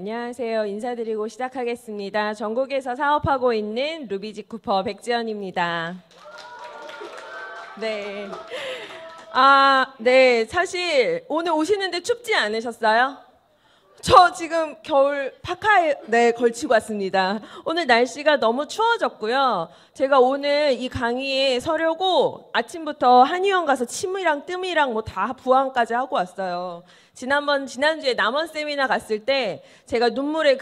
안녕하세요. 인사드리고 시작하겠습니다. 전국에서 사업하고 있는 루비지 쿠퍼 백지연입니다. 네. 네. 사실 오늘 오시는데 춥지 않으셨어요? 저 지금 겨울 파카에 걸치고 왔습니다. 오늘 날씨가 너무 추워졌고요. 제가 오늘 이 강의에 서려고 아침부터 한의원 가서 침이랑 뜸이랑 뭐 다 부항까지 하고 왔어요. 지난주에 남원 세미나 갔을 때 제가 눈물에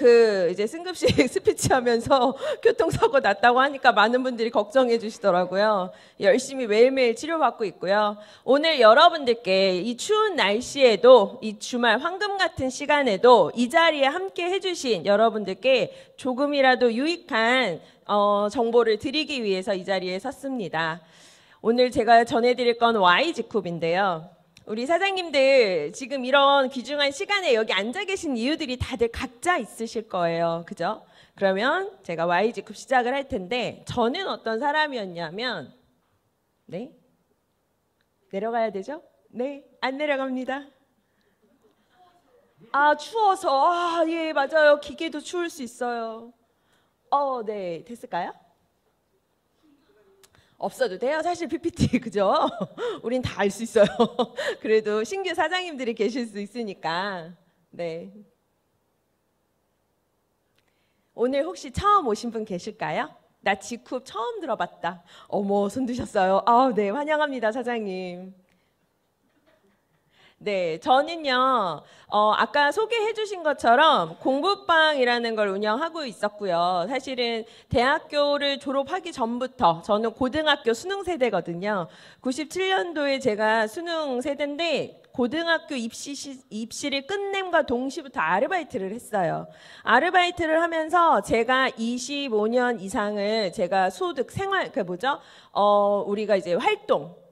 이제 승급식 스피치 하면서 교통사고 났다고 하니까 많은 분들이 걱정해 주시더라고요. 열심히 매일매일 치료받고 있고요. 오늘 여러분들께 이 추운 날씨에도 이 주말 황금 같은 시간에도 이 자리에 함께 해주신 여러분들께 조금이라도 유익한 정보를 드리기 위해서 이 자리에 섰습니다. 오늘 제가 전해드릴 건 Y지쿱인데요. 우리 사장님들 지금 이런 귀중한 시간에 여기 앉아 계신 이유들이 다들 각자 있으실 거예요. 그죠? 그러면 제가 Y지쿱 시작을 할 텐데 저는 어떤 사람이었냐면 네? 내려가야 되죠? 네, 안 내려갑니다. 추워서 예, 맞아요. 기계도 추울 수 있어요. 네, 됐을까요? 없어도 돼요. 사실 PPT 그죠? 우린 다 알 수 있어요. 그래도 신규 사장님들이 계실 수 있으니까. 네. 오늘 혹시 처음 오신 분 계실까요? 나 지쿱 처음 들어봤다. 어머, 손 드셨어요. 네, 환영합니다, 사장님. 네, 저는요, 아까 소개해 주신 것처럼 공부방이라는 걸 운영하고 있었고요. 사실은 대학교를 졸업하기 전부터 저는 고등학교 수능 세대거든요. 97년도에 제가 수능 세대인데 고등학교 입시를 끝냄과 동시부터 아르바이트를 했어요. 아르바이트를 하면서 제가 25년 이상을 제가 우리가 이제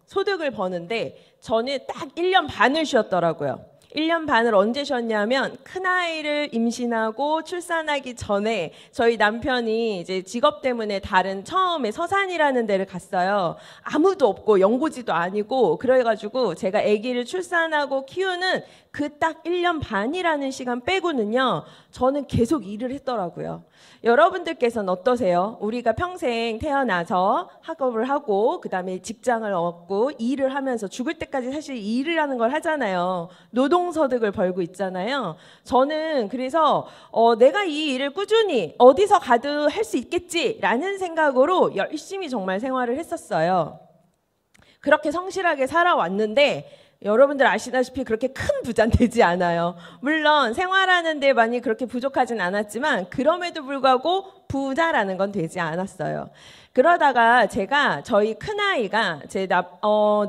소득을 버는데 저는 딱 1년 반을 쉬었더라고요. 1년 반을 언제 쉬었냐면 큰아이를 임신하고 출산하기 전에 저희 남편이 이제 직업 때문에 처음에 서산이라는 데를 갔어요. 아무도 없고 연고지도 아니고 그래가지고 제가 아기를 출산하고 키우는 그 딱 1년 반이라는 시간 빼고는요. 저는 계속 일을 했더라고요. 여러분들께서는 어떠세요? 우리가 평생 태어나서 학업을 하고 그다음에 직장을 얻고 일을 하면서 죽을 때까지 사실 일을 하는 걸 하잖아요. 노동소득을 벌고 있잖아요. 저는 그래서 내가 이 일을 꾸준히 어디서 가도 할 수 있겠지라는 생각으로 열심히 정말 생활을 했었어요. 그렇게 성실하게 살아왔는데 여러분들 아시다시피 그렇게 큰 부자는 되지 않아요. 물론 생활하는데 많이 그렇게 부족하진 않았지만 그럼에도 불구하고 부자라는 건 되지 않았어요. 그러다가 저희 큰아이가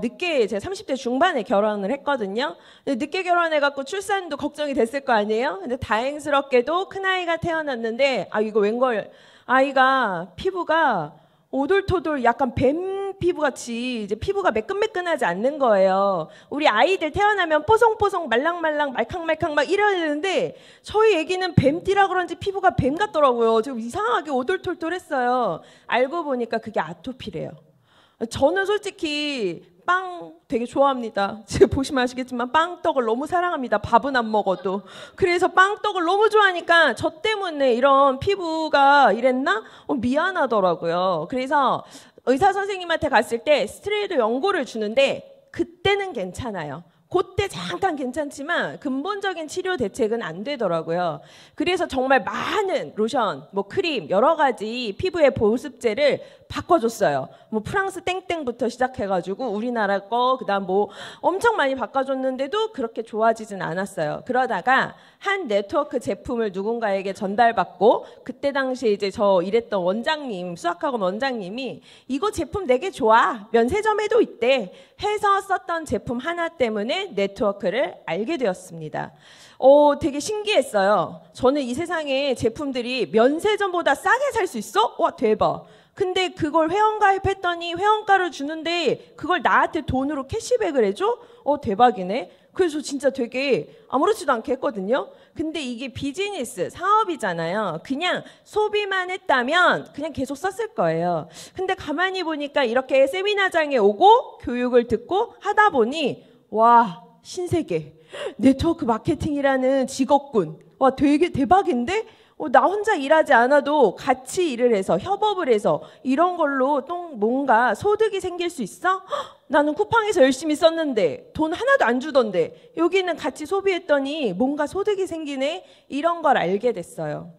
늦게 제 30대 중반에 결혼을 했거든요. 늦게 결혼해갖고 출산도 걱정이 됐을 거 아니에요? 근데 다행스럽게도 큰아이가 태어났는데 이거 웬걸 아이가 피부가 오돌토돌 약간 뱀 피부같이 이제 피부가 매끈매끈하지 않는 거예요. 우리 아이들 태어나면 뽀송뽀송 말랑말랑 말캉말캉 막 이래야 되는데 저희 애기는 뱀띠라 그런지 피부가 뱀 같더라고요. 좀 이상하게 오돌톨톨했어요. 알고 보니까 그게 아토피래요. 저는 솔직히 빵 되게 좋아합니다. 지금 보시면 아시겠지만 빵떡을 너무 사랑합니다. 밥은 안 먹어도. 그래서 빵떡을 너무 좋아하니까 저 때문에 이런 피부가 이랬나? 미안하더라고요. 그래서 의사 선생님한테 갔을 때 스테로이드 연고를 주는데 그때는 괜찮아요. 그때 잠깐 괜찮지만 근본적인 치료 대책은 안 되더라고요. 그래서 정말 많은 로션, 크림, 여러 가지 피부의 보습제를 바꿔줬어요. 프랑스 땡땡부터 시작해가지고 우리나라 거 그다음 엄청 많이 바꿔줬는데도 그렇게 좋아지진 않았어요. 그러다가 한 네트워크 제품을 누군가에게 전달받고 그때 당시에 이제 저 일했던 수학학원 원장님이 이거 제품 되게 좋아. 면세점에도 있대. 해서 썼던 제품 하나 때문에 네트워크를 알게 되었습니다. 되게 신기했어요. 저는 이 세상에 제품들이 면세점보다 싸게 살 수 있어? 와, 대박. 근데 그걸 회원가입했더니 회원가를 주는데 그걸 나한테 돈으로 캐시백을 해줘? 대박이네. 그래서 진짜 되게 아무렇지도 않게 했거든요. 근데 이게 비즈니스, 사업이잖아요. 그냥 소비만 했다면 그냥 계속 썼을 거예요. 근데 가만히 보니까 이렇게 세미나장에 오고 교육을 듣고 하다 보니 와, 신세계. 네트워크 마케팅이라는 직업군. 와, 되게 대박인데? 나 혼자 일하지 않아도 같이 일을 해서 협업을 해서 이런 걸로 또 뭔가 소득이 생길 수 있어? 나는 쿠팡에서 열심히 썼는데 돈 하나도 안 주던데 여기는 같이 소비했더니 뭔가 소득이 생기네? 이런 걸 알게 됐어요.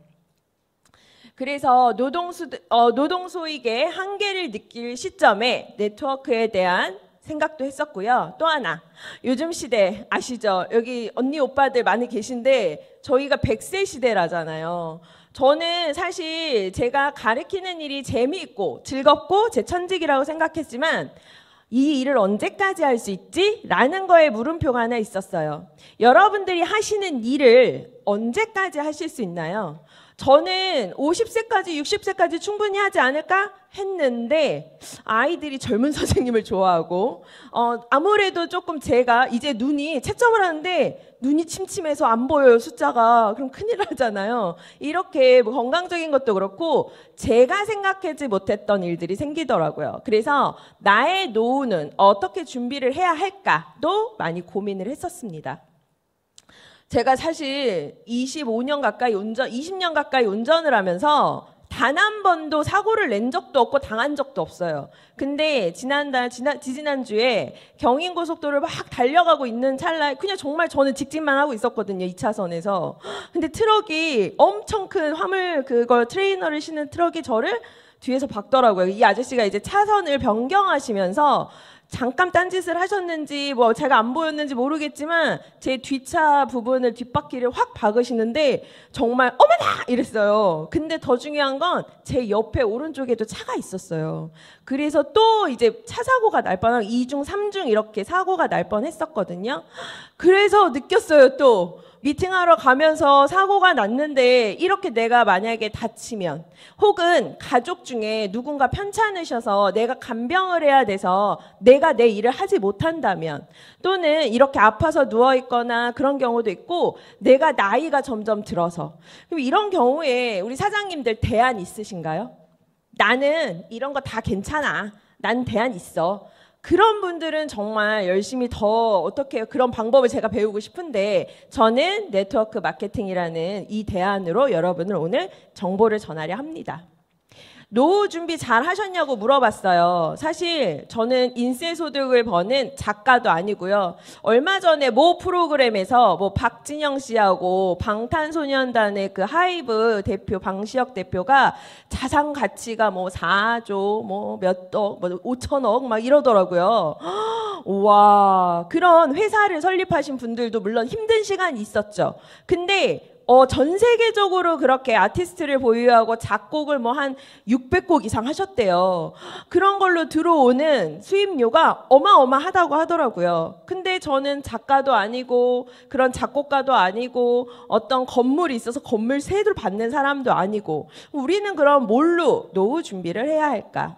그래서 노동소득의 한계를 느낄 시점에 네트워크에 대한 생각도 했었고요. 또 하나, 요즘 시대 아시죠? 여기 언니 오빠들 많이 계신데 저희가 100세 시대라잖아요. 저는 사실 제가 가르치는 일이 재미있고 즐겁고 제 천직이라고 생각했지만 이 일을 언제까지 할 수 있지? 라는 거에 물음표가 하나 있었어요. 여러분들이 하시는 일을 언제까지 하실 수 있나요? 저는 50세까지 60세까지 충분히 하지 않을까 했는데 아이들이 젊은 선생님을 좋아하고 아무래도 조금 제가 이제 눈이 채점을 하는데 눈이 침침해서 안 보여요, 숫자가. 그럼 큰일 나잖아요. 이렇게 뭐 건강적인 것도 그렇고 제가 생각하지 못했던 일들이 생기더라고요. 그래서 나의 노후는 어떻게 준비를 해야 할까도 많이 고민을 했었습니다. 제가 사실 20년 가까이 운전을 하면서 단 한 번도 사고를 낸 적도 없고 당한 적도 없어요. 근데 지난주에 경인고속도로를 막 달려가고 있는 찰나에 그냥 정말 저는 직진만 하고 있었거든요. 2차선에서. 근데 트럭이 엄청 큰 화물 트레이너를 싣는 트럭이 저를 뒤에서 박더라고요. 이 아저씨가 이제 차선을 변경하시면서 잠깐 딴짓을 하셨는지 뭐 제가 안 보였는지 모르겠지만 제 뒷차 부분을 뒷바퀴를 확 박으시는데 정말 어머나 이랬어요. 근데 더 중요한 건 제 옆에 오른쪽에도 차가 있었어요. 그래서 또 이제 차 사고가 날 뻔한 2중 3중 이렇게 사고가 날 뻔했었거든요. 그래서 느꼈어요. 또 미팅하러 가면서 사고가 났는데 이렇게 내가 만약에 다치면 혹은 가족 중에 누군가 편찮으셔서 내가 간병을 해야 돼서 내가 내 일을 하지 못한다면 또는 이렇게 아파서 누워있거나 그런 경우도 있고 내가 나이가 점점 들어서 그럼 이런 경우에 우리 사장님들 대안 있으신가요? 나는 이런 거 다 괜찮아. 난 대안 있어. 그런 분들은 정말 열심히 더 어떻게 그런 방법을 제가 배우고 싶은데 저는 네트워크 마케팅이라는 이 대안으로 여러분을 오늘 정보를 전하려 합니다. 노후 준비 잘 하셨냐고 물어봤어요. 사실 저는 인쇄소득을 버는 작가도 아니고요. 얼마 전에 모 프로그램에서 뭐 박진영 씨하고 방탄소년단의 그 하이브 대표 방시혁 대표가 자산 가치가 뭐 4조 뭐 몇 억 뭐 5천억 막 이러더라고요. 와, 그런 회사를 설립하신 분들도 물론 힘든 시간이 있었죠. 근데 전 세계적으로 그렇게 아티스트를 보유하고 작곡을 뭐 한 600곡 이상 하셨대요. 그런 걸로 들어오는 수입료가 어마어마하다고 하더라고요. 근데 저는 작가도 아니고 그런 작곡가도 아니고 어떤 건물이 있어서 건물세를 받는 사람도 아니고 우리는 그럼 뭘로 노후 준비를 해야 할까?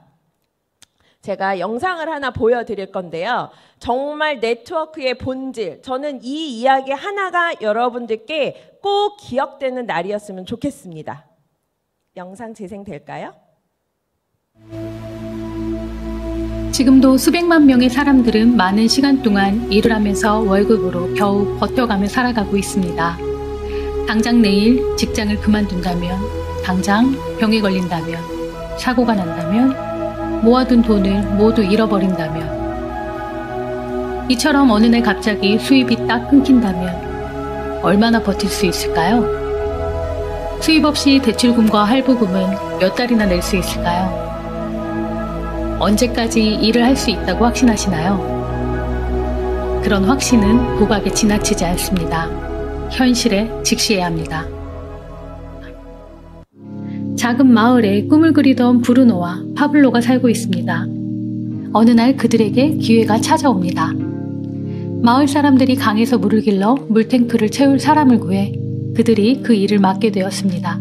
제가 영상을 하나 보여드릴 건데요. 정말 네트워크의 본질, 저는 이 이야기 하나가 여러분들께 꼭 기억되는 날이었으면 좋겠습니다. 영상 재생될까요? 지금도 수백만 명의 사람들은 많은 시간 동안 일을 하면서 월급으로 겨우 버텨가며 살아가고 있습니다. 당장 내일 직장을 그만둔다면, 당장 병에 걸린다면, 사고가 난다면, 모아둔 돈을 모두 잃어버린다면, 이처럼 어느 날 갑자기 수입이 딱 끊긴다면 얼마나 버틸 수 있을까요? 수입 없이 대출금과 할부금은 몇 달이나 낼 수 있을까요? 언제까지 일을 할 수 있다고 확신하시나요? 그런 확신은 부박에 지나치지 않습니다. 현실에 직시해야 합니다. 작은 마을에 꿈을 그리던 브루노와 파블로가 살고 있습니다. 어느 날 그들에게 기회가 찾아옵니다. 마을 사람들이 강에서 물을 길러 물탱크를 채울 사람을 구해 그들이 그 일을 맡게 되었습니다.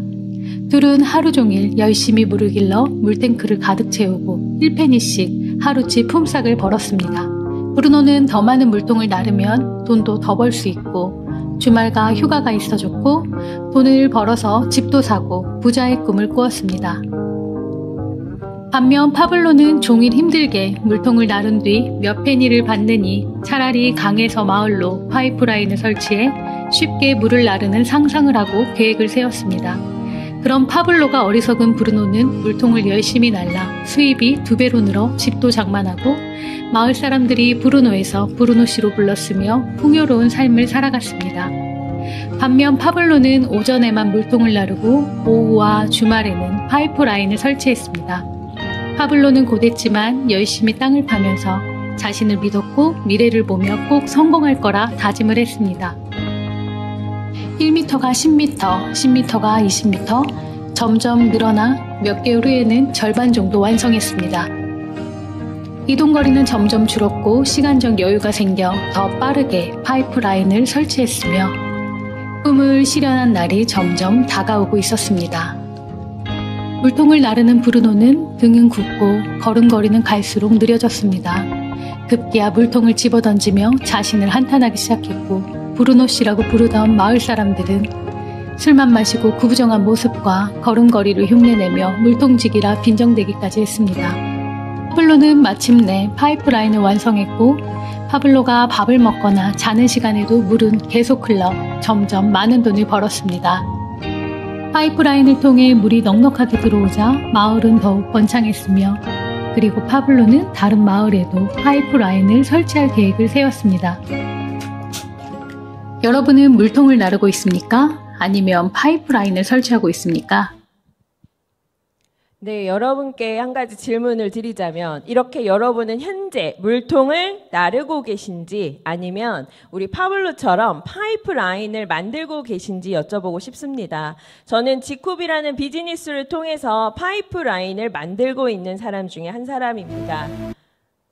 둘은 하루 종일 열심히 물을 길러 물탱크를 가득 채우고 1페니씩 하루치 품삯을 벌었습니다. 브루노는 더 많은 물통을 나르면 돈도 더 벌 수 있고 주말과 휴가가 있어 좋고 돈을 벌어서 집도 사고 부자의 꿈을 꾸었습니다. 반면 파블로는 종일 힘들게 물통을 나른 뒤 몇 페니를 받느니 차라리 강에서 마을로 파이프라인을 설치해 쉽게 물을 나르는 상상을 하고 계획을 세웠습니다. 그럼 파블로가 어리석은 브루노는 물통을 열심히 날라 수입이 2배로 늘어 집도 장만하고 마을 사람들이 브루노에서 브루노 씨로 불렀으며 풍요로운 삶을 살아갔습니다. 반면 파블로는 오전에만 물통을 나르고 오후와 주말에는 파이프라인을 설치했습니다. 파블로는 고됐지만 열심히 땅을 파면서 자신을 믿었고 미래를 보며 꼭 성공할 거라 다짐을 했습니다. 1m가 10m, 10m가 20m, 점점 늘어나 몇 개월 후에는 절반 정도 완성했습니다. 이동거리는 점점 줄었고 시간적 여유가 생겨 더 빠르게 파이프라인을 설치했으며 꿈을 실현한 날이 점점 다가오고 있었습니다. 물통을 나르는 브루노는 등은 굳고 걸음걸이는 갈수록 느려졌습니다. 급기야 물통을 집어던지며 자신을 한탄하기 시작했고 브루노 씨라고 부르던 마을 사람들은 술만 마시고 구부정한 모습과 걸음걸이를 흉내내며 물통지기라 빈정대기까지 했습니다. 파블로는 마침내 파이프라인을 완성했고 파블로가 밥을 먹거나 자는 시간에도 물은 계속 흘러 점점 많은 돈을 벌었습니다. 파이프라인을 통해 물이 넉넉하게 들어오자 마을은 더욱 번창했으며 그리고 파블로는 다른 마을에도 파이프라인을 설치할 계획을 세웠습니다. 여러분은 물통을 나르고 있습니까? 아니면 파이프라인을 설치하고 있습니까? 네, 여러분께 한 가지 질문을 드리자면 이렇게 여러분은 현재 물통을 나르고 계신지 아니면 우리 파블로처럼 파이프라인을 만들고 계신지 여쭤보고 싶습니다. 저는 지쿱이라는 비즈니스를 통해서 파이프라인을 만들고 있는 사람 중에 한 사람입니다.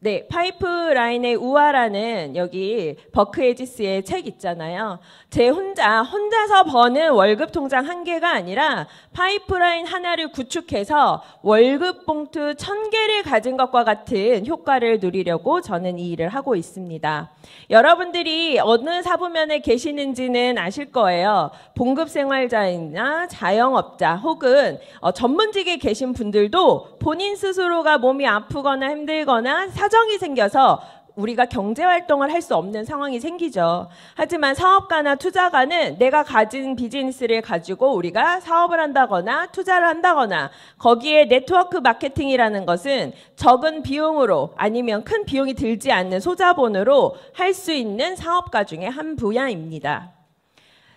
네, 파이프라인의 우화라는 여기 버크에지스의 책 있잖아요. 제 혼자서 버는 월급 통장 한 개가 아니라 파이프라인 하나를 구축해서 월급 봉투 1000개를 가진 것과 같은 효과를 누리려고 저는 이 일을 하고 있습니다. 여러분들이 어느 사부면에 계시는지는 아실 거예요. 봉급생활자이나 자영업자 혹은 전문직에 계신 분들도 본인 스스로가 몸이 아프거나 힘들거나 사정이 생겨서 우리가 경제활동을 할 수 없는 상황이 생기죠. 하지만 사업가나 투자가는 내가 가진 비즈니스를 가지고 우리가 사업을 한다거나 투자를 한다거나 거기에 네트워크 마케팅이라는 것은 적은 비용으로 아니면 큰 비용이 들지 않는 소자본으로 할 수 있는 사업가 중에 한 분야입니다.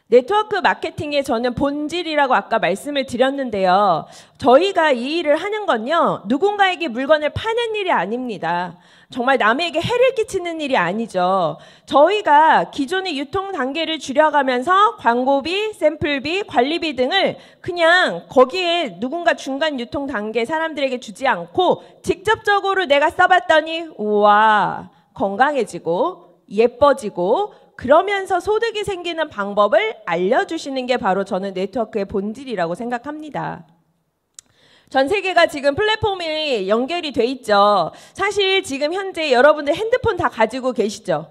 네트워크 마케팅의 저는 본질이라고 아까 말씀을 드렸는데요. 저희가 이 일을 하는 건요. 누군가에게 물건을 파는 일이 아닙니다. 정말 남에게 해를 끼치는 일이 아니죠. 저희가 기존의 유통 단계를 줄여가면서 광고비, 샘플비, 관리비 등을 그냥 거기에 누군가 중간 유통 단계 사람들에게 주지 않고 직접적으로 내가 써봤더니 우와 건강해지고 예뻐지고 그러면서 소득이 생기는 방법을 알려주시는 게 바로 저는 네트워크의 본질이라고 생각합니다. 전 세계가 지금 플랫폼이 연결이 돼 있죠. 사실 지금 현재 여러분들 핸드폰 다 가지고 계시죠?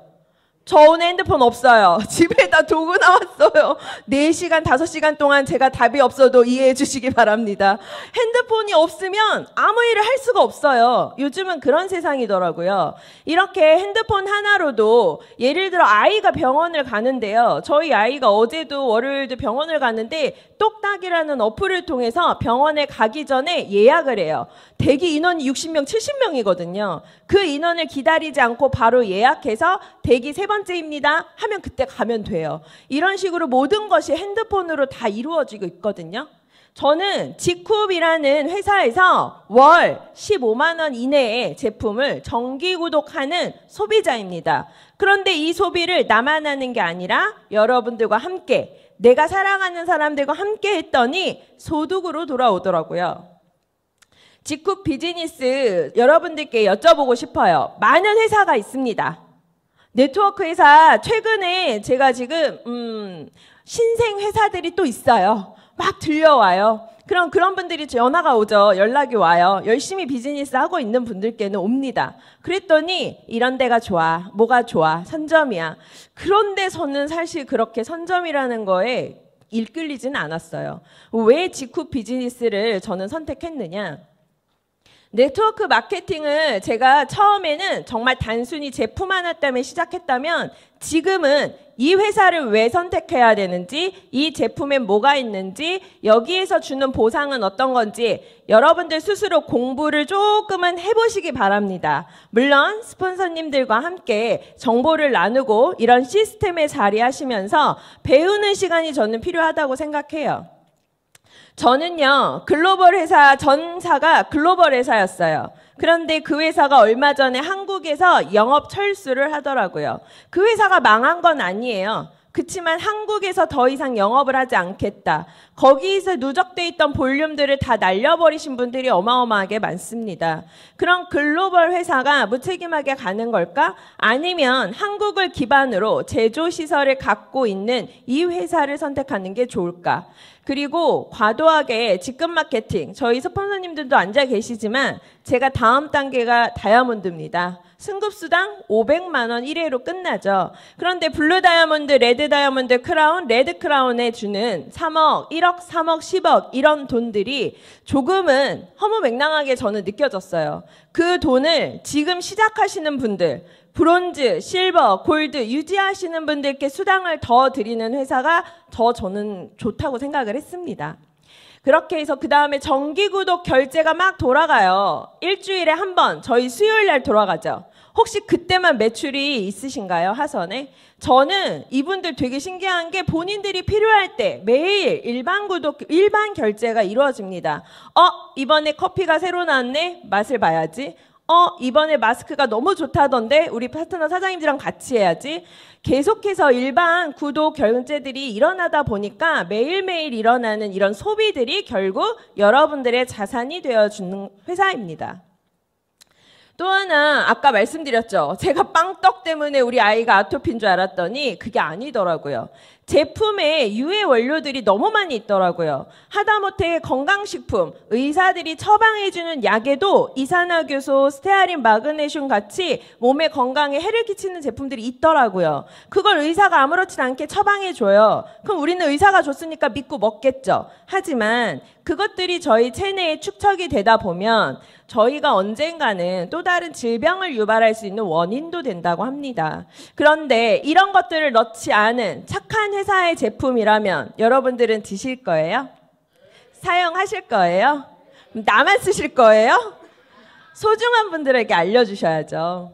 저 오늘 핸드폰 없어요. 집에다 두고 나왔어요. 4시간, 5시간 동안 제가 답이 없어도 이해해 주시기 바랍니다. 핸드폰이 없으면 아무 일을 할 수가 없어요. 요즘은 그런 세상이더라고요. 이렇게 핸드폰 하나로도 예를 들어 아이가 병원을 가는데요. 저희 아이가 어제도 월요일도 병원을 갔는데 똑딱이라는 어플을 통해서 병원에 가기 전에 예약을 해요. 대기 인원이 60명, 70명이거든요. 그 인원을 기다리지 않고 바로 예약해서 대기 3번째입니다 하면 그때 가면 돼요. 이런 식으로 모든 것이 핸드폰으로 다 이루어지고 있거든요. 저는 지쿱이라는 회사에서 월 15만 원 이내의 제품을 정기 구독하는 소비자입니다. 그런데 이 소비를 나만 하는 게 아니라 여러분들과 함께 내가 사랑하는 사람들과 함께 했더니 소득으로 돌아오더라고요. 지쿱 비즈니스 여러분들께 여쭤보고 싶어요. 많은 회사가 있습니다. 네트워크 회사 최근에 제가 지금 신생 회사들이 또 있어요. 막 들려와요. 그럼 그런 분들이 전화가 오죠. 연락이 와요. 열심히 비즈니스 하고 있는 분들께는 옵니다. 그랬더니 이런 데가 좋아. 뭐가 좋아. 선점이야. 그런데 저는 사실 그렇게 선점이라는 거에 이끌리지는 않았어요. 왜 지쿱 비즈니스를 저는 선택했느냐. 네트워크 마케팅을 제가 처음에는 정말 단순히 제품 하나 때문에 시작했다면 지금은 이 회사를 왜 선택해야 되는지, 이 제품에 뭐가 있는지, 여기에서 주는 보상은 어떤 건지 여러분들 스스로 공부를 조금은 해보시기 바랍니다. 물론 스폰서님들과 함께 정보를 나누고 이런 시스템에 자리하시면서 배우는 시간이 저는 필요하다고 생각해요. 저는요, 글로벌 회사, 전사가 글로벌 회사였어요. 그런데 그 회사가 얼마 전에 한국에서 영업 철수를 하더라고요. 그 회사가 망한 건 아니에요. 그치만 한국에서 더 이상 영업을 하지 않겠다. 거기서 누적돼 있던 볼륨들을 다 날려버리신 분들이 어마어마하게 많습니다. 그런 글로벌 회사가 무책임하게 가는 걸까? 아니면 한국을 기반으로 제조시설을 갖고 있는 이 회사를 선택하는 게 좋을까? 그리고 과도하게 직급 마케팅, 저희 스폰서님들도 앉아 계시지만 제가 다음 단계가 다이아몬드입니다. 승급수당 500만 원 1회로 끝나죠. 그런데 블루 다이아몬드, 레드 다이아몬드, 크라운, 레드 크라운에 주는 3억, 1억, 3억, 10억 이런 돈들이 조금은 허무맹랑하게 저는 느껴졌어요. 그 돈을 지금 시작하시는 분들, 브론즈, 실버, 골드 유지하시는 분들께 수당을 더 드리는 회사가 더 저는 좋다고 생각을 했습니다. 그렇게 해서 그 다음에 정기구독 결제가 막 돌아가요. 일주일에 한 번 저희 수요일 날 돌아가죠. 혹시 그때만 매출이 있으신가요? 하선에? 저는 이분들 되게 신기한 게 본인들이 필요할 때 매일 일반 결제가 이루어집니다. 이번에 커피가 새로 나왔네? 맛을 봐야지. 이번에 마스크가 너무 좋다던데 우리 파트너 사장님들이랑 같이 해야지. 계속해서 일반 구독 결제들이 일어나다 보니까 매일매일 일어나는 이런 소비들이 결국 여러분들의 자산이 되어주는 회사입니다. 또 하나 아까 말씀드렸죠. 제가 빵떡 때문에 우리 아이가 아토피인 줄 알았더니 그게 아니더라고요. 제품에 유해 원료들이 너무 많이 있더라고요. 하다못해 건강식품, 의사들이 처방해주는 약에도 이산화효소, 스테아린, 마그네슘 같이 몸에 건강에 해를 끼치는 제품들이 있더라고요. 그걸 의사가 아무렇지 않게 처방해줘요. 그럼 우리는 의사가 줬으니까 믿고 먹겠죠. 하지만 그것들이 저희 체내에 축적이 되다 보면 저희가 언젠가는 또 다른 질병을 유발할 수 있는 원인도 된다고 합니다. 그런데 이런 것들을 넣지 않은 착한 회사의 제품이라면 여러분들은 드실 거예요? 사용하실 거예요? 나만 쓰실 거예요? 소중한 분들에게 알려주셔야죠.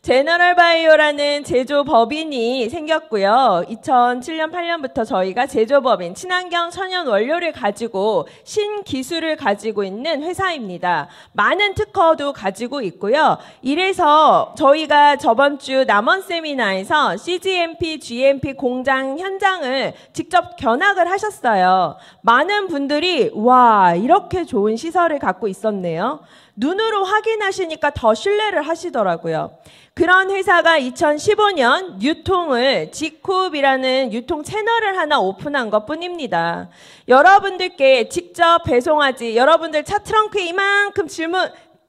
제너럴바이오라는 제조법인이 생겼고요. 2007년, 8년부터 저희가 제조법인, 친환경 천연 원료를 가지고 신기술을 가지고 있는 회사입니다. 많은 특허도 가지고 있고요. 이래서 저희가 저번 주 남원 세미나에서 CGMP, GMP 공장 현장을 직접 견학을 하셨어요. 많은 분들이 와, 이렇게 좋은 시설을 갖고 있었네요. 눈으로 확인하시니까 더 신뢰를 하시더라고요. 그런 회사가 2015년 유통을 지쿱이라는 유통 채널을 하나 오픈한 것 뿐입니다. 여러분들께 직접 배송하지, 여러분들 차 트렁크에 이만큼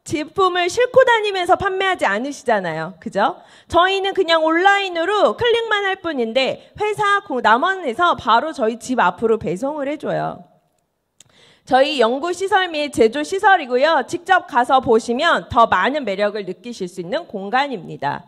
제품을 싣고 다니면서 판매하지 않으시잖아요. 그죠? 저희는 그냥 온라인으로 클릭만 할 뿐인데 회사 남원에서 바로 저희 집 앞으로 배송을 해줘요. 저희 연구시설 및 제조시설이고요. 직접 가서 보시면 더 많은 매력을 느끼실 수 있는 공간입니다.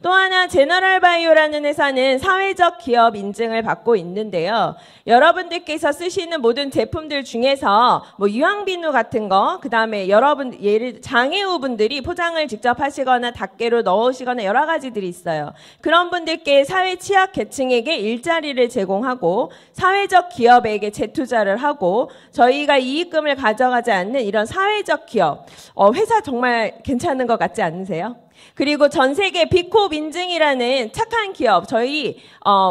또 하나 제너럴바이오라는 회사는 사회적 기업 인증을 받고 있는데요. 여러분들께서 쓰시는 모든 제품들 중에서 뭐 유황비누 같은 거, 그 다음에 예를 장애우분들이 포장을 직접 하시거나 낱개로 넣으시거나 여러 가지들이 있어요. 그런 분들께 사회 취약 계층에게 일자리를 제공하고 사회적 기업에게 재투자를 하고 저희가 이익금을 가져가지 않는 이런 사회적 기업, 회사 정말 괜찮은 것 같지 않으세요? 그리고 전 세계 비콥 인증이라는 착한 기업, 저희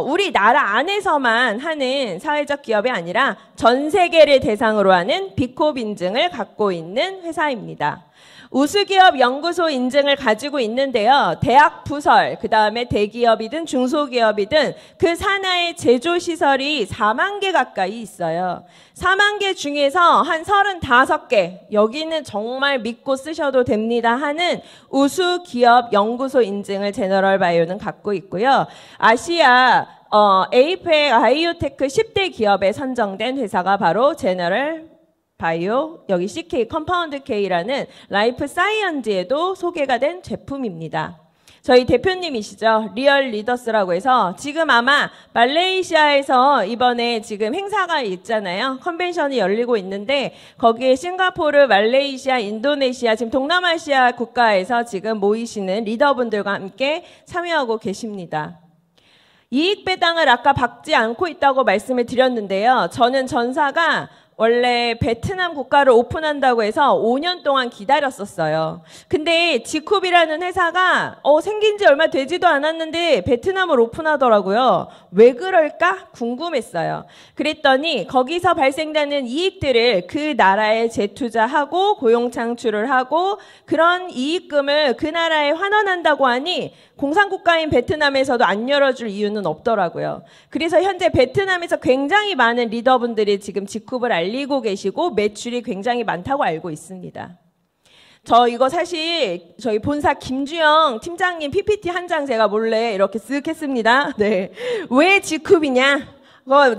우리나라 안에서만 하는 사회적 기업이 아니라 전 세계를 대상으로 하는 비콥 인증을 갖고 있는 회사입니다. 우수기업 연구소 인증을 가지고 있는데요. 대학 부설, 그 다음에 대기업이든 중소기업이든 그 산하의 제조시설이 4만 개 가까이 있어요. 4만 개 중에서 한 35개, 여기는 정말 믿고 쓰셔도 됩니다 하는 우수기업 연구소 인증을 제너럴바이오는 갖고 있고요. 아시아 에이펙 바이오테크 10대 기업에 선정된 회사가 바로 제너럴바이오, 여기 CK 컴파운드 K라는 라이프 사이언즈에도 소개가 된 제품입니다. 저희 대표님이시죠. 리얼 리더스라고 해서 지금 아마 말레이시아에서 이번에 지금 행사가 있잖아요. 컨벤션이 열리고 있는데 거기에 싱가포르, 말레이시아, 인도네시아 지금 동남아시아 국가에서 지금 모이시는 리더분들과 함께 참여하고 계십니다. 이익 배당을 아까 받지 않고 있다고 말씀을 드렸는데요. 저는 전사가 원래 베트남 국가를 오픈한다고 해서 5년 동안 기다렸었어요. 근데 지쿱이라는 회사가 생긴 지 얼마 되지도 않았는데 베트남을 오픈하더라고요. 왜 그럴까 궁금했어요. 그랬더니 거기서 발생되는 이익들을 그 나라에 재투자하고 고용 창출을 하고 그런 이익금을 그 나라에 환원한다고 하니 공산국가인 베트남에서도 안 열어줄 이유는 없더라고요. 그래서 현재 베트남에서 굉장히 많은 리더분들이 지금 지쿱을 알리고 계시고 매출이 굉장히 많다고 알고 있습니다. 저 이거 사실 저희 본사 김주영 팀장님 PPT 한 장 제가 몰래 이렇게 쓱 했습니다. 네. 왜 지쿱이냐?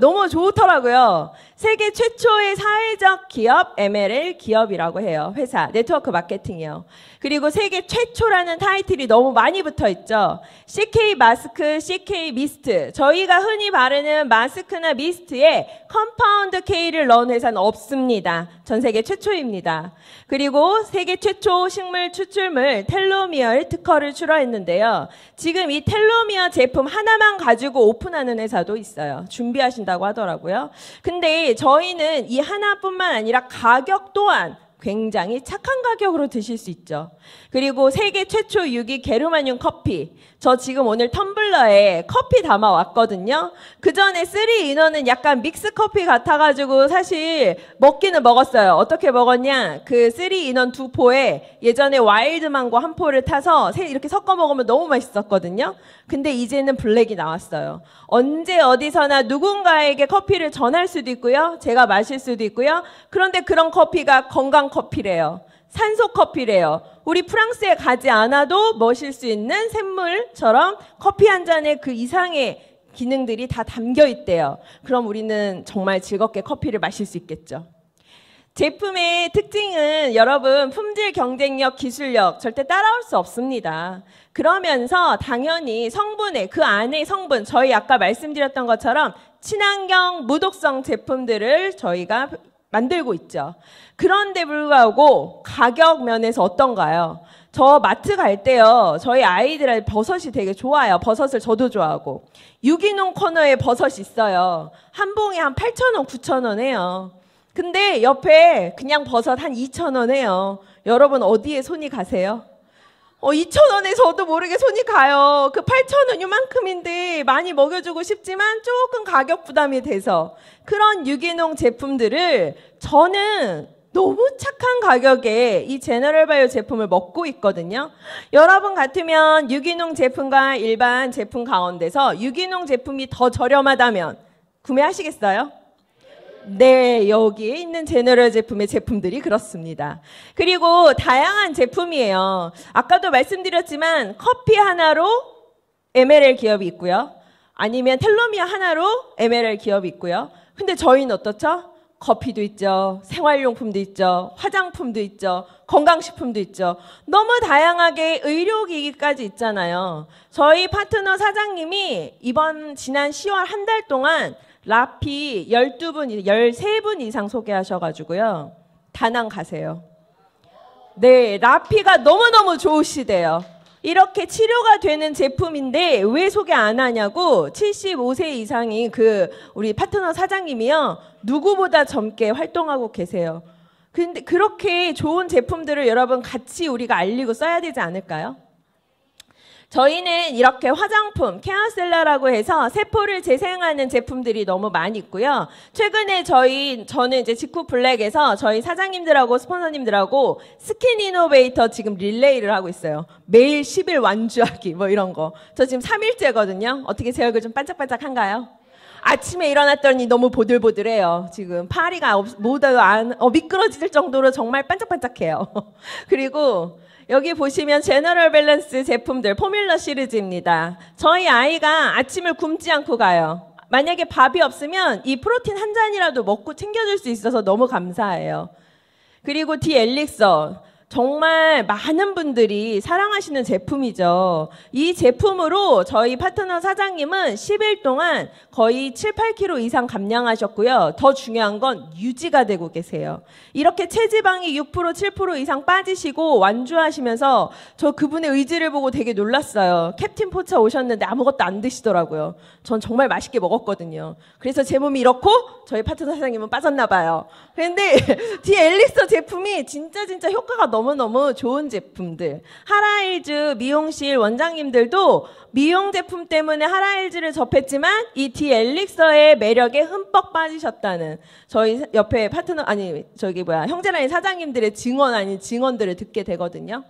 너무 좋더라고요. 세계 최초의 사회적 기업 MLL 기업이라고 해요. 회사 네트워크 마케팅이요. 그리고 세계 최초라는 타이틀이 너무 많이 붙어 있죠. CK 마스크, CK 미스트. 저희가 흔히 바르는 마스크나 미스트에 컴파운드 K를 넣은 회사는 없습니다. 전 세계 최초입니다. 그리고 세계 최초 식물 추출물 텔로미어 특허를 출하했는데요. 지금 이 텔로미어 제품 하나만 가지고 오픈하는 회사도 있어요. 준비하신다고 하더라고요. 근데 저희는 이 하나뿐만 아니라 가격 또한 굉장히 착한 가격으로 드실 수 있죠. 그리고 세계 최초 유기 게르마늄 커피. 저 지금 오늘 텀블러에 커피 담아 왔거든요. 그 전에 3인원은 약간 믹스 커피 같아가지고 사실 먹기는 먹었어요. 어떻게 먹었냐? 그 3인원 2포에 예전에 와일드망고 한 포를 타서 이렇게 섞어 먹으면 너무 맛있었거든요. 근데 이제는 블랙이 나왔어요. 언제 어디서나 누군가에게 커피를 전할 수도 있고요. 제가 마실 수도 있고요. 그런데 그런 커피가 건강 커피래요. 산소 커피래요. 우리 프랑스에 가지 않아도 마실 수 있는 샘물처럼 커피 한 잔에 그 이상의 기능들이 다 담겨 있대요. 그럼 우리는 정말 즐겁게 커피를 마실 수 있겠죠. 제품의 특징은 여러분 품질, 경쟁력, 기술력 절대 따라올 수 없습니다. 그러면서 당연히 성분의 그 안의 성분, 저희 아까 말씀드렸던 것처럼 친환경, 무독성 제품들을 저희가 만들고 있죠. 그런데 불구하고 가격 면에서 어떤가요? 저 마트 갈 때요. 저희 아이들 버섯이 되게 좋아요. 버섯을 저도 좋아하고. 유기농 코너에 버섯이 있어요. 한 봉에 한 8,000원, 9,000원 해요. 근데 옆에 그냥 버섯 한 2,000원 해요. 여러분 어디에 손이 가세요? 2,000원에 저도 모르게 손이 가요. 그 8,000원 요만큼인데 많이 먹여주고 싶지만 조금 가격 부담이 돼서 그런 유기농 제품들을 저는 너무 착한 가격에 이 제너럴바이오 제품을 먹고 있거든요. 여러분 같으면 유기농 제품과 일반 제품 가운데서 유기농 제품이 더 저렴하다면 구매하시겠어요? 네, 여기에 있는 제너럴 제품의 제품들이 그렇습니다. 그리고 다양한 제품이에요. 아까도 말씀드렸지만 커피 하나로 MLL 기업이 있고요. 아니면 텔로미어 하나로 MLL 기업이 있고요. 근데 저희는 어떻죠? 커피도 있죠. 생활용품도 있죠. 화장품도 있죠. 건강식품도 있죠. 너무 다양하게 의료기기까지 있잖아요. 저희 파트너 사장님이 지난 10월 한 달 동안 라피 12분, 13분 이상 소개하셔가지고요. 다낭 가세요. 네, 라피가 너무너무 좋으시대요. 이렇게 치료가 되는 제품인데 왜 소개 안 하냐고 75세 이상인 우리 파트너 사장님이요. 누구보다 젊게 활동하고 계세요. 근데 그렇게 좋은 제품들을 여러분 같이 우리가 알리고 써야 되지 않을까요? 저희는 이렇게 화장품, 케어셀러라고 해서 세포를 재생하는 제품들이 너무 많이 있고요. 최근에 저는 이제 지쿠 블랙에서 저희 사장님들하고 스폰서님들하고 스킨 이노베이터 지금 릴레이를 하고 있어요. 매일 10일 완주하기 뭐 이런 거. 저 지금 3일째거든요. 어떻게 제 얼굴 좀 반짝반짝한가요? 아침에 일어났더니 너무 보들보들해요. 지금 파리가 모두 미끄러질 정도로 정말 반짝반짝해요. 그리고 여기 보시면 제너럴 밸런스 제품들 포뮬러 시리즈입니다. 저희 아이가 아침을 굶지 않고 가요. 만약에 밥이 없으면 이 프로틴 한 잔이라도 먹고 챙겨줄 수 있어서 너무 감사해요. 그리고 디 엘릭서. 정말 많은 분들이 사랑하시는 제품이죠. 이 제품으로 저희 파트너 사장님은 10일 동안 거의 7, 8kg 이상 감량하셨고요. 더 중요한 건 유지가 되고 계세요. 이렇게 체지방이 6%, 7% 이상 빠지시고 완주하시면서 저 그분의 의지를 보고 되게 놀랐어요. 캡틴 포차 오셨는데 아무것도 안 드시더라고요. 전 정말 맛있게 먹었거든요. 그래서 제 몸이 이렇고 저희 파트너 사장님은 빠졌나 봐요. 그런데 디엘릭서 제품이 진짜 효과가 너무너무 좋은 제품들. 하라일즈 미용실 원장님들도 미용 제품 때문에 하라일즈를 접했지만 이 디엘릭서의 매력에 흠뻑 빠지셨다는 저희 옆에 파트너 형제라인 사장님들의 증언 아닌 증언들을 듣게 되거든요.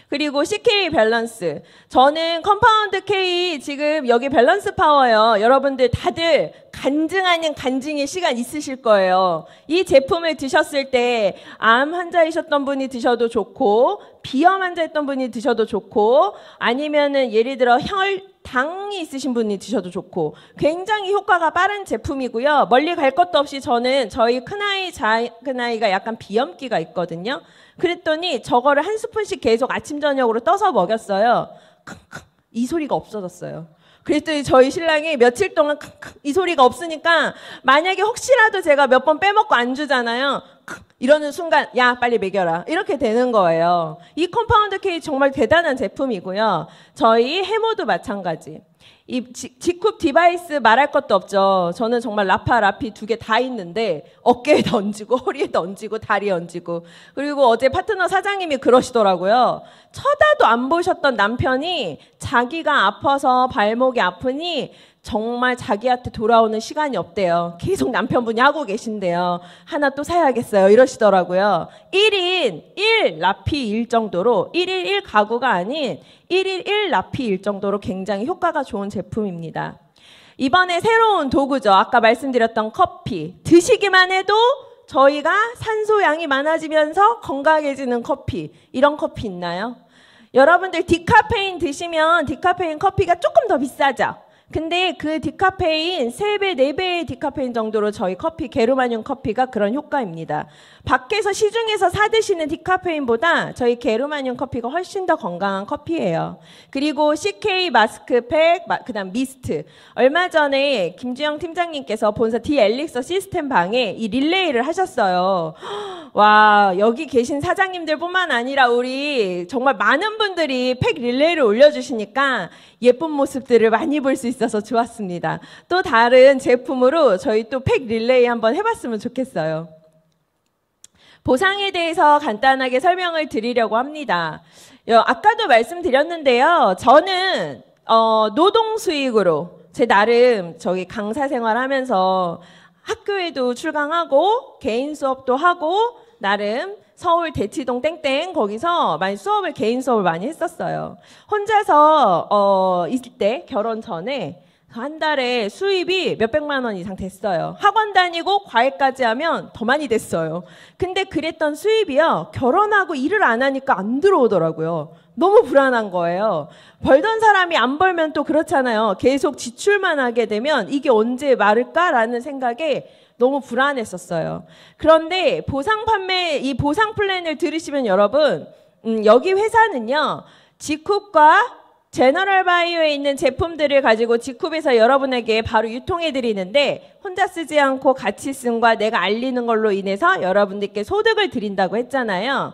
그리고 CK 밸런스. 저는 컴파운드 K 지금 여기 밸런스 파워요. 여러분들 다들 간증 아닌 간증의 시간 있으실 거예요. 이 제품을 드셨을 때 암 환자이셨던 분이 드셔도 좋고 비염 환자였던 분이 드셔도 좋고 아니면은 예를 들어 혈당이 있으신 분이 드셔도 좋고 굉장히 효과가 빠른 제품이고요. 멀리 갈 것도 없이 저는 저희 큰아이 작은아이가 약간 비염기가 있거든요. 그랬더니 저거를 한 스푼씩 계속 아침 저녁으로 떠서 먹였어요. 이 소리가 없어졌어요. 그랬더니 저희 신랑이 며칠 동안 이 소리가 없으니까 만약에 혹시라도 제가 몇 번 빼먹고 안 주잖아요. 이러는 순간 야 빨리 먹여라 이렇게 되는 거예요. 이 컴파운드 K 정말 대단한 제품이고요. 저희 해모도 마찬가지. 이 지쿱 디바이스 말할 것도 없죠. 저는 정말 라파, 라피 2개 다 있는데 어깨에 던지고 허리에 던지고 다리에 얹고 그리고 어제 파트너 사장님이 그러시더라고요. 쳐다도 안 보셨던 남편이 자기가 아파서 발목이 아프니 정말 자기한테 돌아오는 시간이 없대요. 계속 남편분이 하고 계신데요. 하나 또 사야겠어요. 이러시더라고요. 1인 1 라피 1 정도로 1일 1 가구가 아닌 1일 1 라피 1 정도로 굉장히 효과가 좋은 제품입니다. 이번에 새로운 도구죠. 아까 말씀드렸던 커피. 드시기만 해도 저희가 산소양이 많아지면서 건강해지는 커피. 이런 커피 있나요? 여러분들 디카페인 드시면 디카페인 커피가 조금 더 비싸죠? 근데 그 디카페인 3배, 4배의 디카페인 정도로 저희 커피, 게르마늄 커피가 그런 효과입니다. 밖에서 시중에서 사드시는 디카페인보다 저희 게르마늄 커피가 훨씬 더 건강한 커피예요. 그리고 CK 마스크팩, 그다음 미스트. 얼마 전에 김주영 팀장님께서 본사 디엘릭서 시스템 방에 이 릴레이를 하셨어요. 와, 여기 계신 사장님들뿐만 아니라 우리 정말 많은 분들이 팩 릴레이를 올려주시니까 예쁜 모습들을 많이 볼 수 있어서 좋았습니다. 또 다른 제품으로 저희 또 팩 릴레이 한번 해봤으면 좋겠어요. 보상에 대해서 간단하게 설명을 드리려고 합니다. 아까도 말씀드렸는데요. 저는 노동 수익으로 제 나름 저기 강사 생활하면서 학교에도 출강하고 개인 수업도 하고 나름 서울 대치동 땡땡 거기서 많이 수업을 개인 수업을 많이 했었어요. 혼자서 있을 때 결혼 전에 한 달에 수입이 몇백만 원 이상 됐어요. 학원 다니고 과외까지 하면 더 많이 됐어요. 근데 그랬던 수입이요. 결혼하고 일을 안 하니까 안 들어오더라고요. 너무 불안한 거예요. 벌던 사람이 안 벌면 또 그렇잖아요. 계속 지출만 하게 되면 이게 언제 마를까라는 생각에 너무 불안했었어요. 그런데 보상 판매, 이 보상 플랜을 들으시면 여러분, 여기 회사는요, 지쿱과 제너럴 바이오에 있는 제품들을 가지고 지쿱에서 여러분에게 바로 유통해 드리는데 혼자 쓰지 않고 같이 쓴과 내가 알리는 걸로 인해서 여러분들께 소득을 드린다고 했잖아요.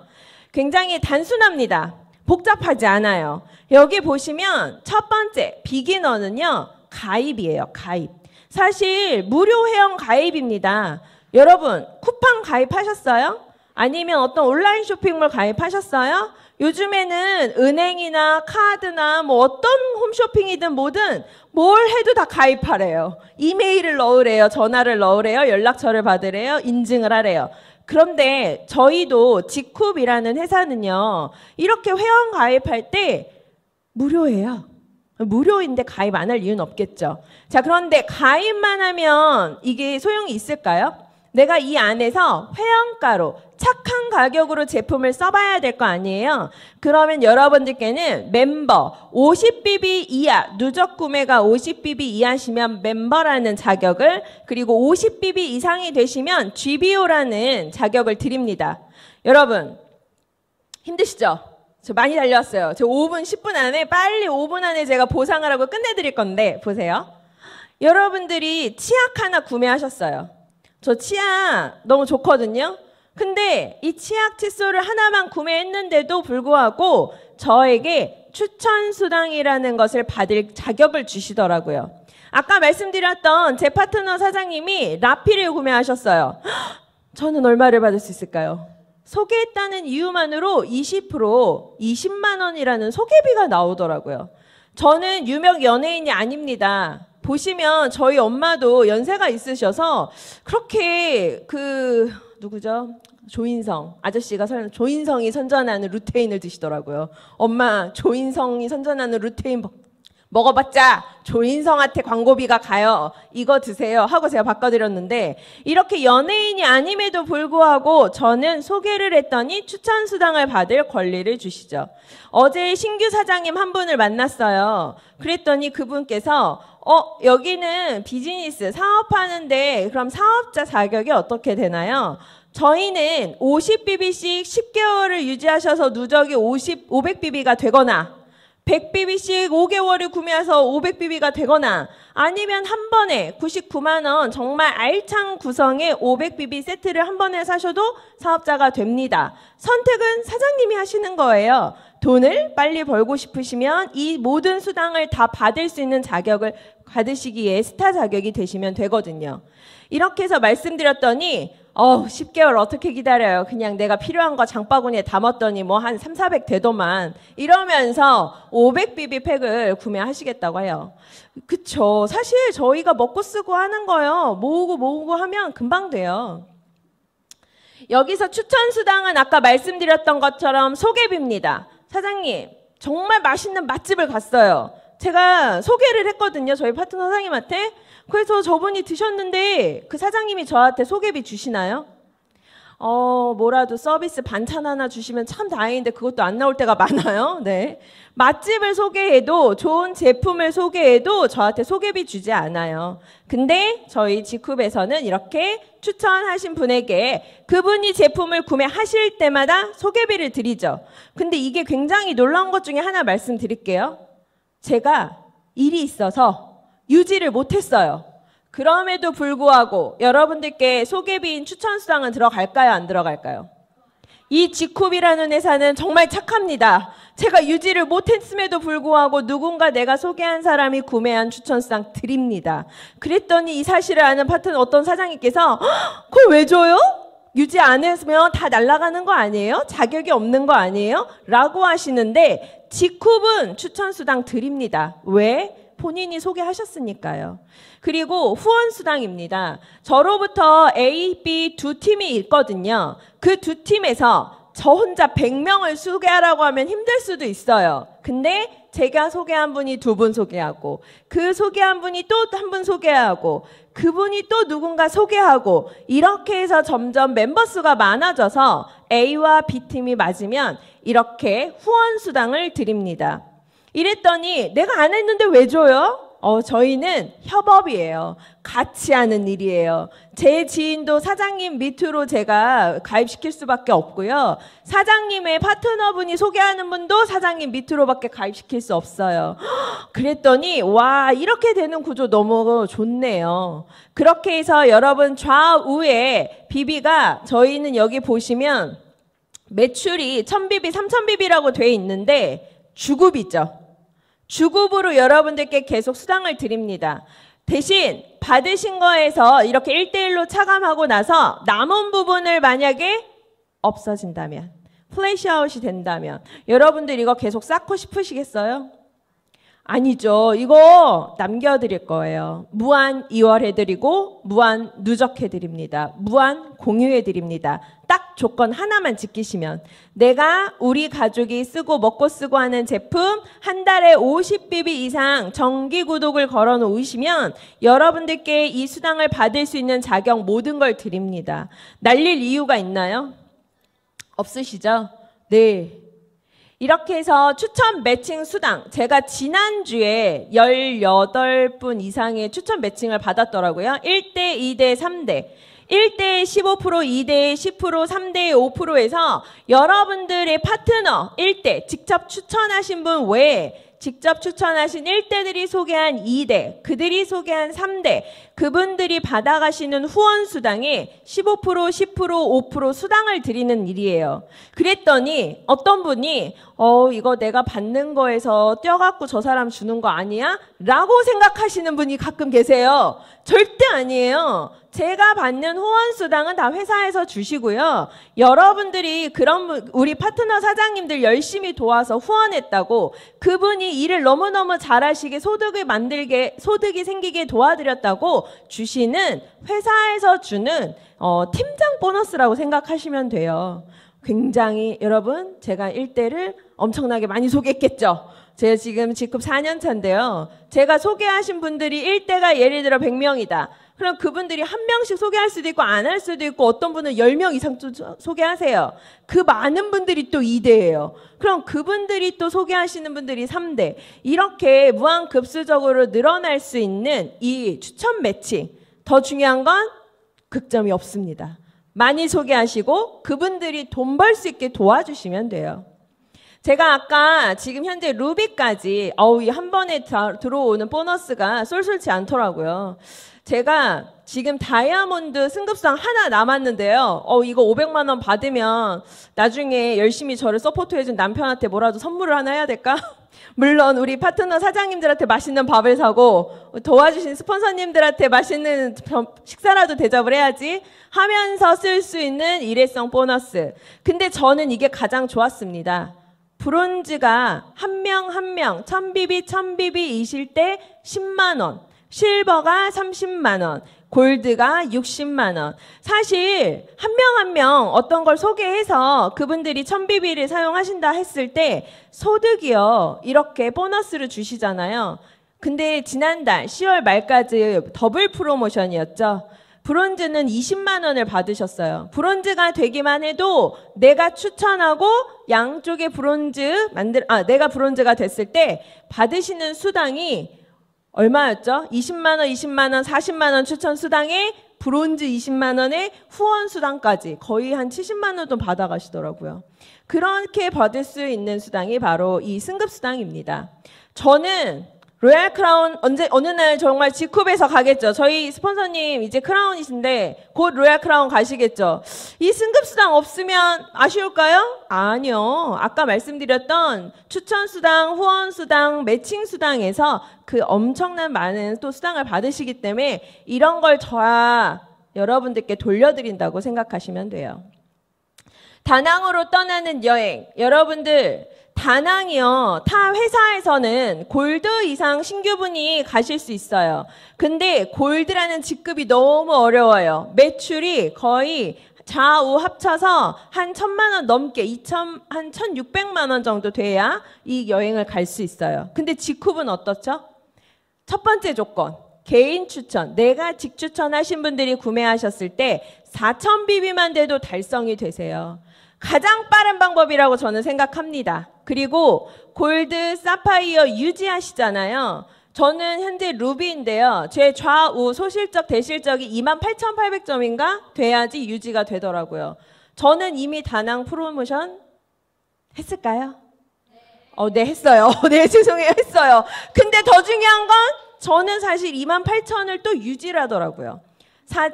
굉장히 단순합니다. 복잡하지 않아요. 여기 보시면 첫 번째 비기너는요, 가입이에요. 가입. 사실 무료 회원 가입입니다. 여러분 쿠팡 가입하셨어요? 아니면 어떤 온라인 쇼핑몰 가입하셨어요? 요즘에는 은행이나 카드나 뭐 어떤 홈쇼핑이든 뭐든 뭘 해도 다 가입하래요. 이메일을 넣으래요. 전화를 넣으래요. 연락처를 받으래요. 인증을 하래요. 그런데 저희도 지쿱이라는 회사는요. 이렇게 회원 가입할 때 무료예요. 무료인데 가입 안 할 이유는 없겠죠. 자, 그런데 가입만 하면 이게 소용이 있을까요? 내가 이 안에서 회원가로 착한 가격으로 제품을 써봐야 될 거 아니에요? 그러면 여러분들께는 멤버 50BB 이하, 누적 구매가 50BB 이하시면 멤버라는 자격을, 그리고 50BB 이상이 되시면 GBO라는 자격을 드립니다. 여러분, 힘드시죠? 저 많이 달려왔어요. 저 5분, 10분 안에 빨리 5분 안에 제가 보상을 하고 끝내드릴 건데 보세요. 여러분들이 치약 하나 구매하셨어요. 저 치약 너무 좋거든요. 근데 이 치약 칫솔을 하나만 구매했는데도 불구하고 저에게 추천수당이라는 것을 받을 자격을 주시더라고요. 아까 말씀드렸던 제 파트너 사장님이 라피를 구매하셨어요. 저는 얼마를 받을 수 있을까요? 소개했다는 이유만으로 20만 원이라는 소개비가 나오더라고요. 저는 유명 연예인이 아닙니다. 보시면 저희 엄마도 연세가 있으셔서 그렇게 누구죠? 조인성 아저씨가 조인성이 선전하는 루테인을 드시더라고요. 엄마, 조인성이 선전하는 루테인 먹어봤자 조인성한테 광고비가 가요. 이거 드세요 하고 제가 바꿔드렸는데 이렇게 연예인이 아님에도 불구하고 저는 소개를 했더니 추천수당을 받을 권리를 주시죠. 어제 신규 사장님 한 분을 만났어요. 그랬더니 그분께서 여기는 비즈니스 사업하는데 그럼 사업자 자격이 어떻게 되나요? 저희는 50BB씩 10개월을 유지하셔서 누적이 500BB가 되거나 100BB씩 5개월을 구매해서 500BB가 되거나 아니면 한 번에 99만 원 정말 알찬 구성의 500BB 세트를 한 번에 사셔도 사업자가 됩니다. 선택은 사장님이 하시는 거예요. 돈을 빨리 벌고 싶으시면 이 모든 수당을 다 받을 수 있는 자격을 받으시기에 스타 자격이 되시면 되거든요. 이렇게 해서 말씀드렸더니 10개월 어떻게 기다려요. 그냥 내가 필요한 거 장바구니에 담았더니 뭐 한 300-400 되더만 이러면서 500BB 팩을 구매하시겠다고 해요. 그쵸. 사실 저희가 먹고 쓰고 하는 거요. 모으고 하면 금방 돼요. 여기서 추천수당은 아까 말씀드렸던 것처럼 소개비입니다. 사장님 정말 맛있는 맛집을 갔어요. 제가 소개를 했거든요. 저희 파트너 사장님한테. 그래서 저분이 드셨는데 그 사장님이 저한테 소개비 주시나요? 뭐라도 서비스 반찬 하나 주시면 참 다행인데 그것도 안 나올 때가 많아요. 네. 맛집을 소개해도 좋은 제품을 소개해도 저한테 소개비 주지 않아요. 근데 저희 지쿱에서는 이렇게 추천하신 분에게 그분이 제품을 구매하실 때마다 소개비를 드리죠. 근데 이게 굉장히 놀라운 것 중에 하나 말씀드릴게요. 제가 일이 있어서 유지를 못했어요. 그럼에도 불구하고 여러분들께 소개비인 추천수당은 들어갈까요? 안 들어갈까요? 이 지쿱이라는 회사는 정말 착합니다. 제가 유지를 못했음에도 불구하고 누군가 내가 소개한 사람이 구매한 추천수당 드립니다. 그랬더니 이 사실을 아는 파트너 어떤 사장님께서 그걸 왜 줘요? 유지 안 했으면 다 날아가는 거 아니에요? 자격이 없는 거 아니에요? 라고 하시는데 지쿱은 추천수당 드립니다. 왜? 본인이 소개하셨으니까요. 그리고 후원수당입니다. 저로부터 A, B 두 팀이 있거든요. 그 두 팀에서 저 혼자 100명을 소개하라고 하면 힘들 수도 있어요. 근데 제가 소개한 분이 2분 소개하고 그 소개한 분이 또 한 분 소개하고 그분이 또 누군가 소개하고 이렇게 해서 점점 멤버 수가 많아져서 A와 B팀이 맞으면 이렇게 후원수당을 드립니다. 이랬더니 내가 안 했는데 왜 줘요? 저희는 협업이에요. 같이 하는 일이에요. 제 지인도 사장님 밑으로 제가 가입시킬 수밖에 없고요. 사장님의 파트너분이 소개하는 분도 사장님 밑으로밖에 가입시킬 수 없어요. 그랬더니 와 이렇게 되는 구조 너무 좋네요. 그렇게 해서 여러분 좌우에 비비가 저희는 여기 보시면 매출이 1000BB, 3000BB라고 돼 있는데 주급이죠. 주급으로 여러분들께 계속 수당을 드립니다. 대신 받으신 거에서 이렇게 1대1로 차감하고 나서 남은 부분을 만약에 없어진다면, 플래시아웃이 된다면 여러분들 이거 계속 쌓고 싶으시겠어요? 아니죠. 이거 남겨드릴 거예요. 무한 이월해드리고 무한 누적해드립니다. 무한 공유해드립니다. 딱 조건 하나만 지키시면 내가 우리 가족이 쓰고 먹고 쓰고 하는 제품 한 달에 50BB 이상 정기 구독을 걸어 놓으시면 여러분들께 이 수당을 받을 수 있는 자격 모든 걸 드립니다. 날릴 이유가 있나요? 없으시죠? 네. 이렇게 해서 추천 매칭 수당, 제가 지난주에 18분 이상의 추천 매칭을 받았더라고요. 1대, 2대, 3대. 1대에 15%, 2대에 10%, 3대에 5%에서 여러분들의 파트너 1대 직접 추천하신 분 외에 직접 추천하신 1대들이 소개한 2대, 그들이 소개한 3대, 그분들이 받아가시는 후원 수당에 15%, 10%, 5% 수당을 드리는 일이에요. 그랬더니 어떤 분이 이거 내가 받는 거에서 떼어갖고 저 사람 주는 거 아니야? 라고 생각하시는 분이 가끔 계세요. 절대 아니에요. 제가 받는 후원 수당은 다 회사에서 주시고요. 여러분들이 그런 우리 파트너 사장님들 열심히 도와서 후원했다고 그분이 일을 너무너무 잘하시게 소득이 생기게 도와드렸다고 주시는 회사에서 주는 팀장 보너스라고 생각하시면 돼요. 굉장히 여러분 제가 1대를 엄청나게 많이 소개했겠죠. 제가 지금 직급 4년 차인데요. 제가 소개하신 분들이 1대가 예를 들어 100명이다. 그럼 그분들이 한 명씩 소개할 수도 있고 안 할 수도 있고 어떤 분은 10명 이상 소개하세요. 그 많은 분들이 또 2대예요. 그럼 그분들이 또 소개하시는 분들이 3대. 이렇게 무한급수적으로 늘어날 수 있는 이 추천 매칭. 더 중요한 건 극점이 없습니다. 많이 소개하시고 그분들이 돈 벌 수 있게 도와주시면 돼요. 제가 아까 지금 현재 루비까지 한 번에 들어오는 보너스가 쏠쏠치 않더라고요. 제가 지금 다이아몬드 승급상 하나 남았는데요. 이거 500만 원 받으면 나중에 열심히 저를 서포트해준 남편한테 뭐라도 선물을 하나 해야 될까? 물론 우리 파트너 사장님들한테 맛있는 밥을 사고 도와주신 스폰서님들한테 맛있는 식사라도 대접을 해야지 하면서 쓸 수 있는 일회성 보너스. 근데 저는 이게 가장 좋았습니다. 브론즈가 한 명 한 명 1000BB 이실 때 10만 원, 실버가 30만 원, 골드가 60만 원. 사실 한 명 한 명 어떤 걸 소개해서 그분들이 1000BB를 사용하신다 했을 때 소득이요. 이렇게 보너스를 주시잖아요. 근데 지난달 10월 말까지 더블 프로모션이었죠. 브론즈는 20만 원을 받으셨어요. 브론즈가 되기만 해도 내가 추천하고 양쪽에 내가 브론즈가 됐을 때 받으시는 수당이 얼마였죠? 20만 원, 20만 원, 40만 원 추천 수당에 브론즈 20만 원에 후원 수당까지 거의 한 70만 원 돈 받아가시더라고요. 그렇게 받을 수 있는 수당이 바로 이 승급 수당입니다. 저는 로얄 크라운 어느 날 정말 직후에서 가겠죠. 저희 스폰서님 이제 크라운이신데 곧 로얄 크라운 가시겠죠. 이 승급 수당 없으면 아쉬울까요? 아니요. 아까 말씀드렸던 추천 수당, 후원 수당, 매칭 수당에서 그 엄청난 많은 또 수당을 받으시기 때문에 이런 걸 저야 여러분들께 돌려드린다고 생각하시면 돼요. 다낭으로 떠나는 여행. 여러분들 다낭이요. 타 회사에서는 골드 이상 신규분이 가실 수 있어요. 근데 골드라는 직급이 너무 어려워요. 매출이 거의 좌우 합쳐서 한 1000만 원 넘게 한 1600만 원 정도 돼야 이 여행을 갈 수 있어요. 근데 직급은 어떻죠? 첫 번째 조건. 개인 추천, 내가 직추천하신 분들이 구매하셨을 때 4000BB만 돼도 달성이 되세요. 가장 빠른 방법이라고 저는 생각합니다. 그리고 골드, 사파이어 유지하시잖아요. 저는 현재 루비인데요. 제 좌우 소실적, 대실적이 28,800점인가 돼야지 유지가 되더라고요. 저는 이미 다낭 프로모션 했을까요? 네, 했어요. 네, 죄송해요. 했어요. 근데 더 중요한 건 저는 사실 28,000을 또 유지를 하더라고요.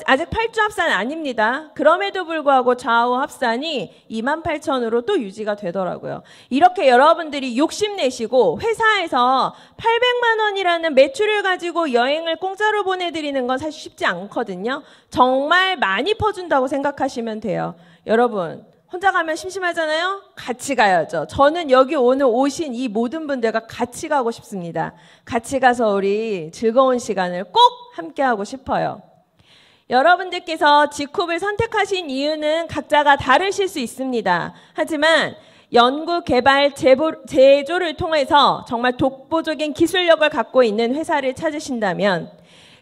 아직 8주 합산 아닙니다. 그럼에도 불구하고 좌우 합산이 28,000으로 또 유지가 되더라고요. 이렇게 여러분들이 욕심내시고 회사에서 800만 원이라는 매출을 가지고 여행을 공짜로 보내드리는 건 사실 쉽지 않거든요. 정말 많이 퍼준다고 생각하시면 돼요. 여러분 혼자 가면 심심하잖아요? 같이 가야죠. 저는 여기 오늘 오신 이 모든 분들과 같이 가고 싶습니다. 같이 가서 우리 즐거운 시간을 꼭 함께 하고 싶어요. 여러분들께서 G쿱을 선택하신 이유는 각자가 다르실 수 있습니다. 하지만 연구, 개발, 제조를 통해서 정말 독보적인 기술력을 갖고 있는 회사를 찾으신다면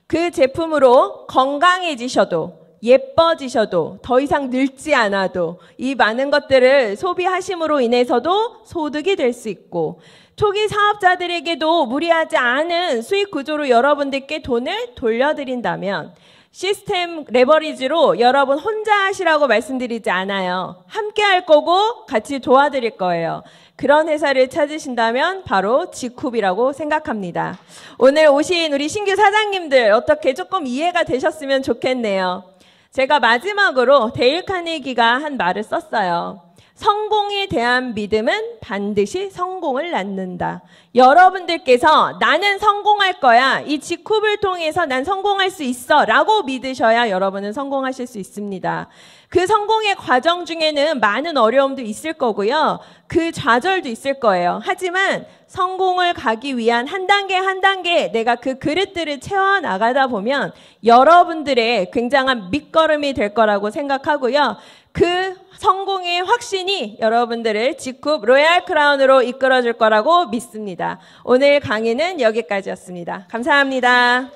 그 제품으로 건강해지셔도 예뻐지셔도 더 이상 늙지 않아도 이 많은 것들을 소비하심으로 인해서도 소득이 될 수 있고 초기 사업자들에게도 무리하지 않은 수익 구조로 여러분들께 돈을 돌려드린다면 시스템 레버리지로 여러분 혼자 하시라고 말씀드리지 않아요. 함께 할 거고 같이 도와드릴 거예요. 그런 회사를 찾으신다면 바로 지쿱이라고 생각합니다. 오늘 오신 우리 신규 사장님들 어떻게 조금 이해가 되셨으면 좋겠네요. 제가 마지막으로 데일 카네기가 한 말을 썼어요. 성공에 대한 믿음은 반드시 성공을 낳는다. 여러분들께서 나는 성공할 거야. 이 지쿱을 통해서 난 성공할 수 있어 라고 믿으셔야 여러분은 성공하실 수 있습니다. 그 성공의 과정 중에는 많은 어려움도 있을 거고요. 그 좌절도 있을 거예요. 하지만 성공을 가기 위한 한 단계 한 단계 내가 그 그릇들을 채워나가다 보면 여러분들의 굉장한 밑거름이 될 거라고 생각하고요. 그 성공의 확신이 여러분들을 지쿱 로얄 크라운으로 이끌어줄 거라고 믿습니다. 오늘 강의는 여기까지였습니다. 감사합니다.